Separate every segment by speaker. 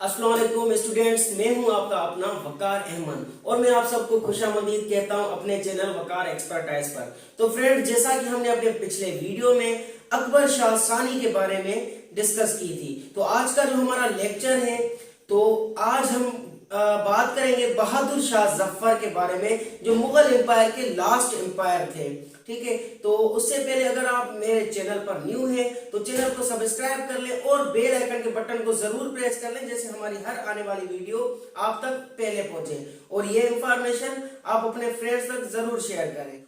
Speaker 1: अस्सलाम वालेकुम स्टूडेंट्स, मैं हूं आपका अपना वकार अहमद और मैं आप सबको खुशामदीद कहता हूं अपने चैनल वकार एक्सपर्टाइज पर। तो फ्रेंड्स, जैसा कि हमने अपने पिछले वीडियो में अकबर शाह सानी के बारे में डिस्कस की थी, तो आज का जो हमारा लेक्चर है, तो आज हम बात करेंगे बहादुर शाह जफर के बारे में, जो मुगल एम्पायर के लास्ट एम्पायर थे। ठीक है, तो उससे पहले अगर आप मेरे चैनल पर न्यू हैं तो चैनल को सब्सक्राइब कर लें और बेल आइकन के बटन को जरूर प्रेस कर लें, जैसे हमारी हर आने वाली वीडियो आप तक पहले पहुंचे और ये इंफॉर्मेशन आप अपने फ्रेंड्स तक जरूर शेयर करें।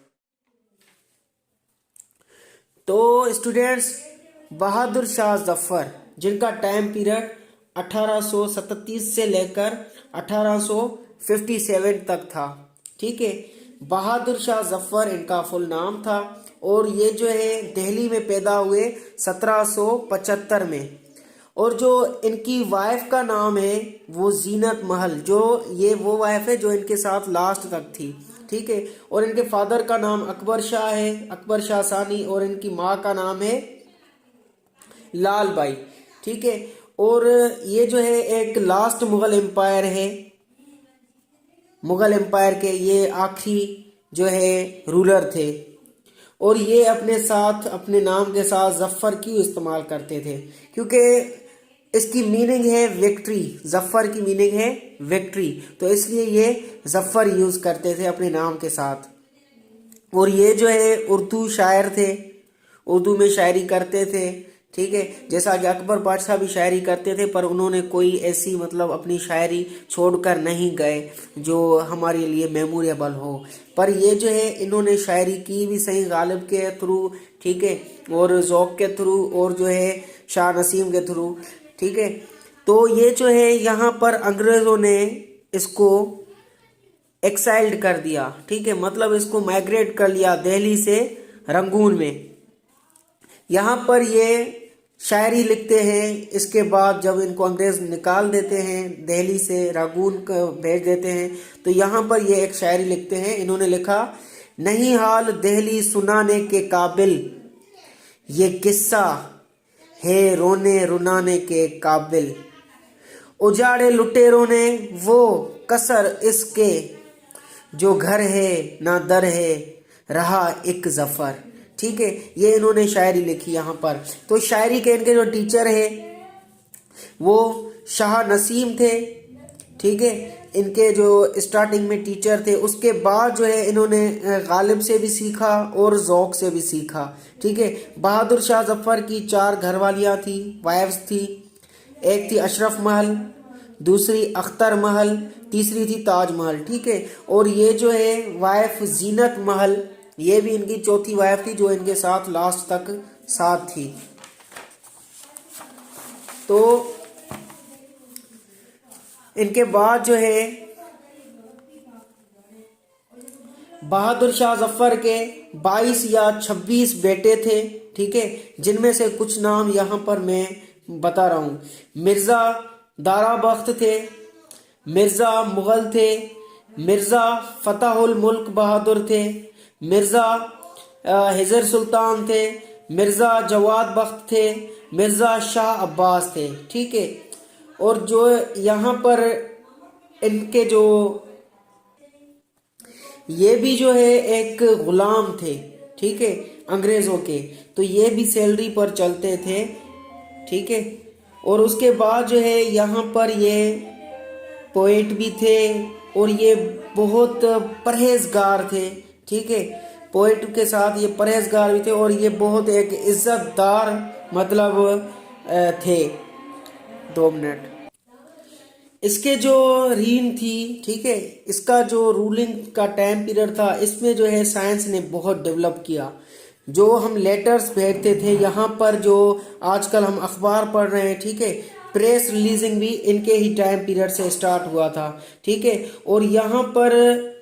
Speaker 1: तो स्टूडेंट्स, बहादुर शाह जफर, जिनका टाइम पीरियड 1837 से लेकर 1857 तक था। ठीक है, बहादुर शाह जफर इनका फुल नाम था और ये जो है दिल्ली में पैदा हुए 1775 में। और जो इनकी वाइफ का नाम है वो जीनत महल, जो ये वो वाइफ है जो इनके साथ लास्ट तक थी। ठीक है, और इनके फादर का नाम अकबर शाह है, अकबर शाह सानी, और इनकी माँ का नाम है लाल बाई। ठीक है, और ये जो है एक लास्ट मुगल एम्पायर है, मुगल एम्पायर के ये आखिरी जो है रूलर थे। और ये अपने साथ अपने नाम के साथ जफर क्यों इस्तेमाल करते थे? क्योंकि इसकी मीनिंग है विक्ट्री, जफर की मीनिंग है विक्ट्री, तो इसलिए ये जफर यूज करते थे अपने नाम के साथ। और ये जो है उर्दू शायर थे, उर्दू में शायरी करते थे। ठीक है, जैसा कि अकबर बादशाह भी शायरी करते थे, पर उन्होंने कोई ऐसी मतलब अपनी शायरी छोड़कर नहीं गए जो हमारे लिए मेमोरेबल हो। पर ये जो है इन्होंने शायरी की भी सही गालिब के थ्रू, ठीक है, और ज़ौक़ के थ्रू, और जो है शाह नसीम के थ्रू। ठीक है, तो ये जो है यहाँ पर अंग्रेज़ों ने इसको एक्साइल्ड कर दिया। ठीक है, मतलब इसको माइग्रेट कर लिया दिल्ली से रंगून में। यहाँ पर ये शायरी लिखते हैं। इसके बाद जब इनको अंग्रेज निकाल देते हैं दिल्ली से, रंगून भेज देते हैं, तो यहाँ पर ये एक शायरी लिखते हैं। इन्होंने लिखा, नहीं हाल दिल्ली सुनाने के काबिल, ये किस्सा है रोने रुनाने के काबिल, उजाड़े लुटेरों ने वो कसर इसके, जो घर है ना दर है रहा एक जफर। ठीक है, ये इन्होंने शायरी लिखी यहाँ पर। तो शायरी के इनके जो टीचर है वो शाह नसीम थे। ठीक है, इनके जो स्टार्टिंग में टीचर थे, उसके बाद जो है इन्होंने गालिब से भी सीखा और ज़ौक़ से भी सीखा। ठीक है, बहादुर शाह जफर की 4 घरवालियाँ थी, वाइफ्स थी। एक थी अशरफ महल, दूसरी अख्तर महल, तीसरी थी ताज महल। ठीक है, और ये जो है वाइफ जीनत महल, ये भी इनकी चौथी वाइफ थी जो इनके साथ लास्ट तक साथ थी। तो इनके बाद जो है बहादुर शाह जफर के 22 या 26 बेटे थे। ठीक है, जिनमें से कुछ नाम यहाँ पर मैं बता रहा हूँ। मिर्ज़ा दाराबख्त थे, मिर्ज़ा मुगल थे, मिर्ज़ा फतेहुल मुल्क बहादुर थे, मिर्ज़ा हिजर सुल्तान थे, मिर्ज़ा जवाद बख्त थे, मिर्ज़ा शाह अब्बास थे। ठीक है, और जो यहाँ पर इनके जो ये भी जो है एक गुलाम थे। ठीक है, अंग्रेज़ों के, तो ये भी सैलरी पर चलते थे। ठीक है, और उसके बाद जो है यहाँ पर ये पोएट भी थे और ये बहुत परहेजगार थे। ठीक है, पोएट के साथ ये परहेजगार भी थे और ये बहुत एक इज्जतदार मतलब थे। 2 मिनट। इसके जो रीन थी, ठीक है, इसका जो रूलिंग का टाइम पीरियड था, इसमें जो है साइंस ने बहुत डेवलप किया। जो हम लेटर्स भेजते थे यहाँ पर, जो आजकल हम अखबार पढ़ रहे हैं, ठीक है, प्रेस रिलीजिंग भी इनके ही टाइम पीरियड से स्टार्ट हुआ था। ठीक है, और यहाँ पर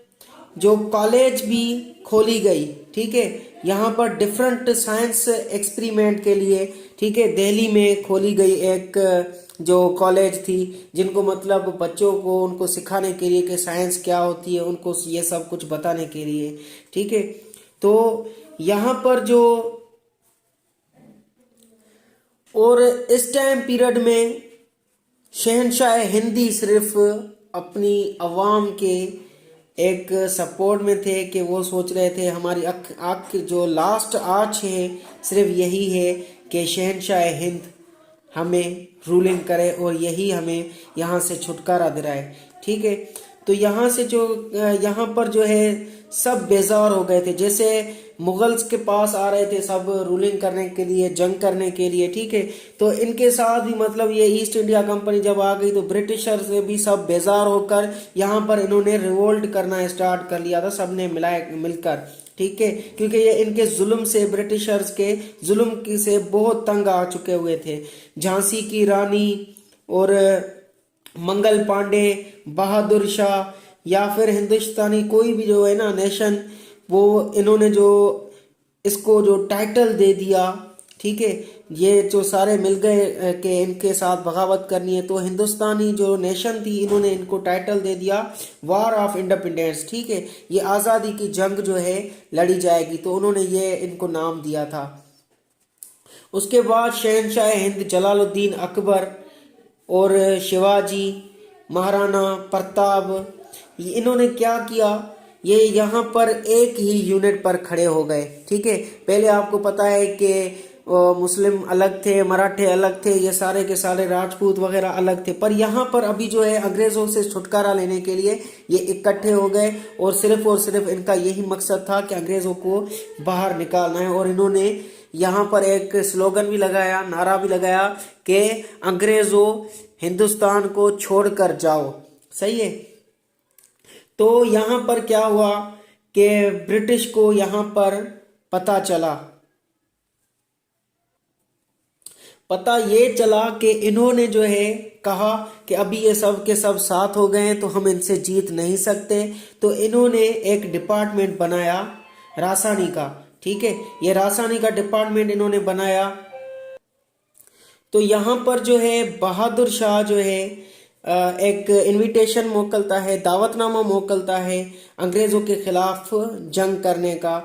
Speaker 1: जो कॉलेज भी खोली गई। ठीक है, यहाँ पर डिफरेंट साइंस एक्सपेरिमेंट के लिए, ठीक है, दिल्ली में खोली गई एक जो कॉलेज थी, जिनको मतलब बच्चों को उनको सिखाने के लिए कि साइंस क्या होती है, उनको ये सब कुछ बताने के लिए। ठीक है, तो यहाँ पर जो और इस टाइम पीरियड में शहनशाह हिंदी सिर्फ अपनी अवाम के एक सपोर्ट में थे कि वो सोच रहे थे हमारी आख जो लास्ट आँच है सिर्फ यही है कि शहनशाह हिंद हमें रूलिंग करे और यही हमें यहाँ से छुटकारा दिलाए। ठीक है, तो यहाँ से जो यहाँ पर जो है सब बेजार हो गए थे, जैसे मुगल्स के पास आ रहे थे सब रूलिंग करने के लिए, जंग करने के लिए। ठीक है, तो इनके साथ भी मतलब ये ईस्ट इंडिया कंपनी जब आ गई तो ब्रिटिशर से भी सब बेजार होकर यहाँ पर इन्होंने रिवोल्ट करना स्टार्ट कर लिया था, सबने मिलकर। ठीक है, क्योंकि ये इनके जुल्म से, ब्रिटिशर्स के जुल्म की से बहुत तंग आ चुके हुए थे। झांसी की रानी और मंगल पांडे, बहादुर शाह या फिर हिंदुस्तानी कोई भी जो है ना नेशन, वो इन्होंने जो इसको जो टाइटल दे दिया। ठीक है, ये जो सारे मिल गए कि इनके साथ बगावत करनी है, तो हिंदुस्तानी जो नेशन थी इन्होंने इनको टाइटल दे दिया वार ऑफ इंडिपेंडेंस। ठीक है, ये आज़ादी की जंग जो है लड़ी जाएगी, तो उन्होंने ये इनको नाम दिया था। उसके बाद शहनशाह हिंद जलालुद्दीन अकबर और शिवाजी, महाराणा प्रताप, इन्होंने क्या किया, ये यहाँ पर एक ही यूनिट पर खड़े हो गए। ठीक है, पहले आपको पता है कि मुस्लिम अलग थे, मराठे अलग थे, ये सारे के सारे राजपूत वगैरह अलग थे, पर यहाँ पर अभी जो है अंग्रेजों से छुटकारा लेने के लिए ये इकट्ठे हो गए और सिर्फ इनका यही मकसद था कि अंग्रेजों को बाहर निकालना है। और इन्होंने यहाँ पर एक स्लोगन भी लगाया, नारा भी लगाया कि अंग्रेजों हिंदुस्तान को छोड़कर जाओ। सही है, तो यहाँ पर क्या हुआ कि ब्रिटिश को यहाँ पर पता ये चला कि इन्होंने जो है कहा कि अभी ये सब के सब साथ हो गए हैं तो हम इनसे जीत नहीं सकते, तो इन्होंने एक डिपार्टमेंट बनाया रासानी का। ठीक है, ये रासानी का डिपार्टमेंट इन्होंने बनाया। तो यहाँ पर जो है बहादुर शाह जो है एक इनविटेशन मोकलता है, दावतनामा मोकलता है अंग्रेज़ों के खिलाफ जंग करने का।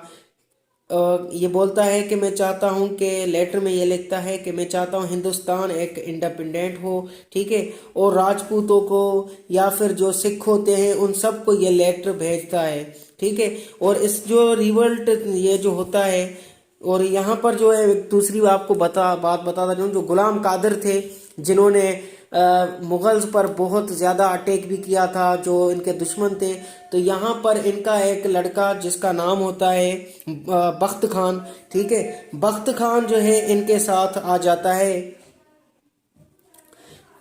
Speaker 1: ये बोलता है कि मैं चाहता हूं कि लेटर में ये लिखता है कि मैं चाहता हूं हिंदुस्तान एक इंडिपेंडेंट हो। ठीक है, और राजपूतों को या फिर जो सिख होते हैं उन सब को ये लेटर भेजता है। ठीक है, और इस जो रिवोल्ट ये जो होता है, और यहाँ पर जो है दूसरी आपको बात बताता जाऊँ, जो गुलाम कादिर थे जिन्होंने मुगल्स पर बहुत ज़्यादा अटैक भी किया था, जो इनके दुश्मन थे, तो यहाँ पर इनका एक लड़का जिसका नाम होता है बख्त खान। ठीक है, बख्त खान जो है इनके साथ आ जाता है,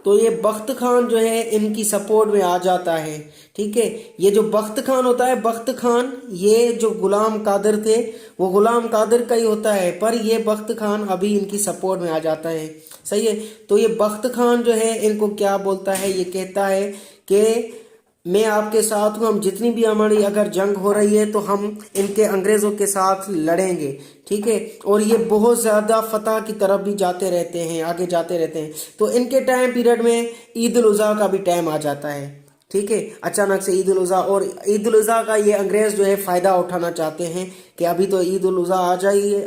Speaker 1: तो ये बख्त खान जो है इनकी सपोर्ट में आ जाता है। ठीक है, ये जो बख्त खान होता है, बख्त खान ये जो गुलाम कादिर थे वो गुलाम कादिर का ही होता है, पर ये बख्त खान अभी इनकी सपोर्ट में आ जाता है। सही है, तो ये बख्त खान जो है इनको क्या बोलता है, ये कहता है कि मैं आपके साथ हूँ, हम जितनी भी हमारी अगर जंग हो रही है तो हम इनके अंग्रेज़ों के साथ लड़ेंगे। ठीक है, और ये बहुत ज़्यादा फतह की तरफ भी जाते रहते हैं, आगे जाते रहते हैं। तो इनके टाइम पीरियड में ईद उल अज़हा का भी टाइम आ जाता है। ठीक है, अचानक से ईद उल अज़हा, और ईद उल अज़हा का ये अंग्रेज़ जो है फ़ायदा उठाना चाहते हैं कि अभी तो ईद उल अज़हा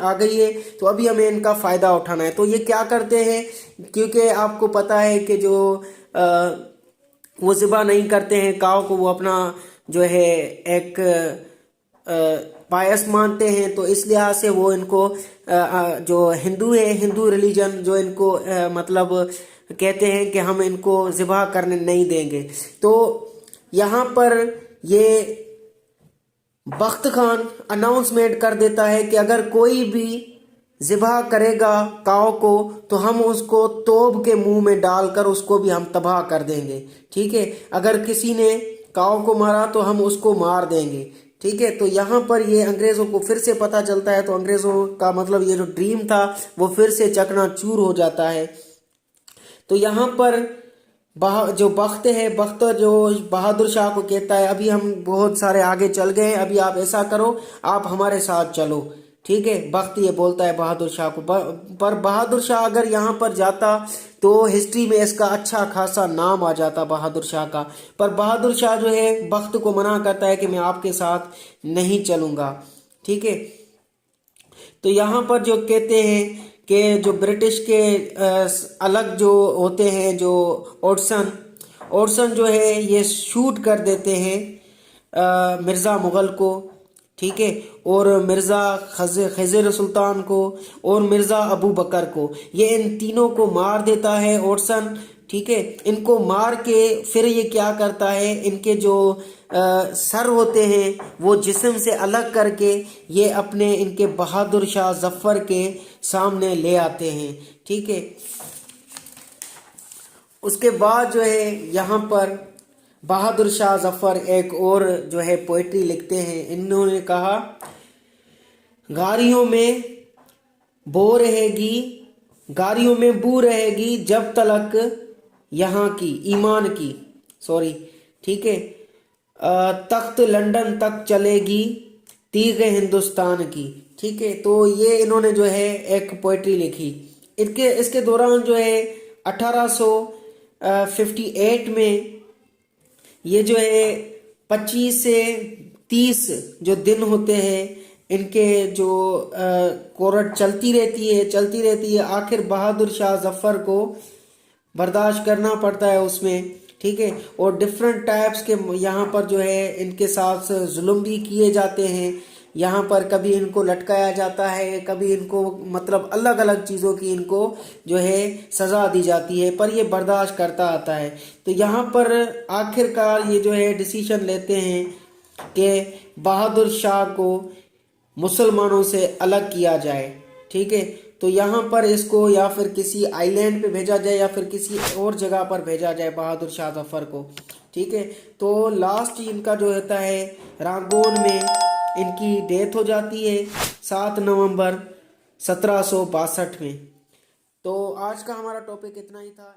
Speaker 1: आ गई है तो अभी हमें इनका फ़ायदा उठाना है। तो ये क्या करते हैं, क्योंकि आपको पता है कि जो वो ज़िबा नहीं करते हैं काव को, वो अपना जो है एक पायस मानते हैं, तो इस लिहाज से वो इनको जो हिंदू है, हिंदू रिलीजन जो इनको मतलब कहते हैं कि हम इनको ज़िबा करने नहीं देंगे। तो यहाँ पर ये बख्त खान अनाउंसमेंट कर देता है कि अगर कोई भी ज़िबा करेगा काव को तो हम उसको तोप के मुंह में डालकर उसको भी हम तबाह कर देंगे। ठीक है, अगर किसी ने काव को मारा तो हम उसको मार देंगे। ठीक है, तो यहाँ पर ये अंग्रेज़ों को फिर से पता चलता है, तो अंग्रेज़ों का मतलब ये जो ड्रीम था वो फिर से चकनाचूर हो जाता है। तो यहाँ पर जो बख्त है, बख्त जो बहादुर शाह को कहता है अभी हम बहुत सारे आगे चल गए हैं, अभी आप ऐसा करो, आप हमारे साथ चलो। ठीक है, बख्त ये बोलता है बहादुर शाह को, पर बहादुर शाह अगर यहाँ पर जाता तो हिस्ट्री में इसका अच्छा खासा नाम आ जाता बहादुर शाह का। पर बहादुर शाह जो है बख्त को मना करता है कि मैं आपके साथ नहीं चलूँगा। ठीक है, तो यहाँ पर जो कहते हैं के जो ब्रिटिश के अलग जो होते हैं जो ओडसन जो है ये शूट कर देते हैं मिर्ज़ा मुग़ल को, ठीक है, और मिर्ज़ा खज़र सुल्तान को और मिर्ज़ा अबू बकर को, ये इन तीनों को मार देता है ओडसन, ठीक है। इनको मार के फिर ये क्या करता है, इनके जो सर होते हैं वो जिस्म से अलग करके ये अपने इनके बहादुर शाह जफ़र के सामने ले आते हैं, ठीक है। उसके बाद जो है यहाँ पर बहादुर शाह जफ़र एक और जो है पोइट्री लिखते हैं। इन्होंने कहा, गारियों में गारियों में बू रहेगी जब तलक यहाँ की ईमान की, सॉरी, ठीक है, तख्त लंदन तक चलेगी तीग़ हिंदुस्तान की, ठीक है। तो ये इन्होंने जो है एक पोइट्री लिखी। इसके दौरान जो है 1858 में ये जो है 25 से 30 जो दिन होते हैं इनके जो कोरट चलती रहती है। आखिर बहादुर शाह जफ़र को बर्दाश्त करना पड़ता है उसमें, ठीक है। और डिफरेंट टाइप्स के यहाँ पर जो है इनके साथ जुल्म भी किए जाते हैं। यहाँ पर कभी इनको लटकाया जाता है, कभी इनको मतलब अलग अलग चीज़ों की इनको जो है सज़ा दी जाती है, पर ये बर्दाश्त करता आता है। तो यहाँ पर आखिरकार ये जो है डिसीजन लेते हैं कि बहादुर शाह को मुसलमानों से अलग किया जाए, ठीक है। तो यहाँ पर इसको या फिर किसी आइलैंड पे भेजा जाए या फिर किसी और जगह पर भेजा जाए बहादुर शाह जफ़र को, ठीक है। तो लास्ट इनका जो होता है रंगून में इनकी डेथ हो जाती है 7 नवंबर 1762 में। तो आज का हमारा टॉपिक इतना ही था।